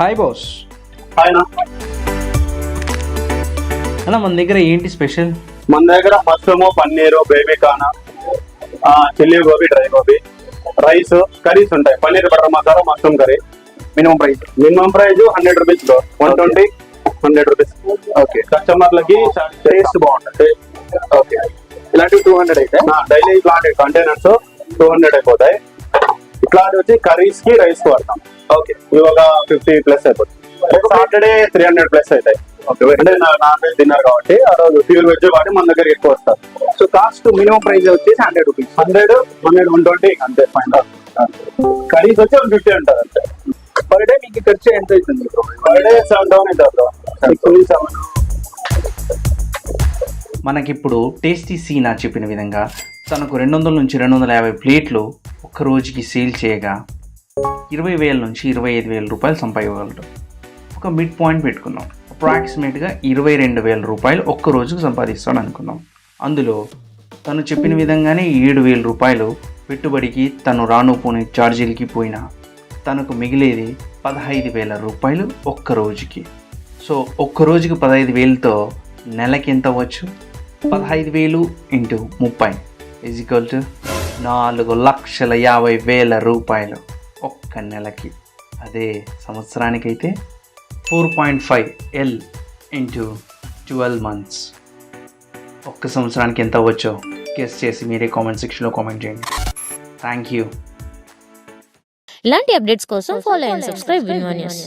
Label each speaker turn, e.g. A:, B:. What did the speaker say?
A: Hi boss.
B: ఆయన
A: అన్న మన దగ్గర ఏంటి స్పెషల్?
B: మన దగ్గర mushroom, paneer, baby corn, chilli gobi, dry gobi, rice, curries ఉంటాయి. Paneer butter masala, mushroom curry. Minimum price 100 rupees, 120, 100 rupees. Okay, కస్టమర్లకి టేస్ట్ బాగుంటుంది. ఓకే, ఇలాంటివి 200 అయితే డైలీ ఇట్లాంటి కంటైనర్స్ 200 అయిపోతాయి. ఇట్లాంటి వచ్చి కర్రీస్ కి, రైస్ కి వాడతాం. ఓకే, ఇవి ఒక 50+ అయిపోతుంది. సాటర్డే 300+ అవుతాయి. అంటే నాన్ వెజ్ తిన్నారు కాబట్టి ఆ రోజు ప్యూర్ వెజ్ కాబట్టి మన దగ్గర ఎక్కువ వస్తారు.
C: సో కాస్ట్ మినిమం ప్రైస్ వచ్చేసి 100 రూపీస్.
B: 100, 120 అంతే ఫైన్. కర్రీస్ వచ్చి 150 ఉంటుంది అంతే.
C: పర్ డే మీకు ఖర్చు ఎంత అవుతుంది?
B: పర్ డే 7 అవుతుంది. 7.
A: మనకిప్పుడు టేస్టీ సీనా చెప్పిన విధంగా తనకు 200 నుంచి 250 ప్లేట్లు ఒక్క రోజుకి సేల్ చేయగా 20,000 నుంచి 25,000 రూపాయలు సంపాదించగలడు. ఒక మిడ్ పాయింట్ పెట్టుకుందాం, అప్రాక్సిమేట్గా 22,000 రూపాయలు ఒక్క రోజుకు సంపాదిస్తాడు అనుకుందాం. అందులో తను చెప్పిన విధంగానే 7,000 రూపాయలు పెట్టుబడికి, తను రాను పోని ఛార్జీలకి పోయినా తనకు మిగిలేది 15,000 రూపాయలు ఒక్క రోజుకి. సో ఒక్క రోజుకి 15,000తో నెలకి ఎంత అవ్వచ్చు? 15,000 × 30 = 4,50,000 రూపాయలు ఒక్క నెలకి. అదే సంవత్సరానికైతే 4.5 L × 12 months. ఒక్క సంవత్సరానికి ఎంత అవ్వచ్చో గెస్ చేసి మీరే కామెంట్ సెక్షన్లో కామెంట్ చేయండి. Thank you.
D: ఇలాంటి అప్డేట్స్ కోసం ఫాలో అండ్ సబ్స్క్రైబ్ విన్వా న్యూస్.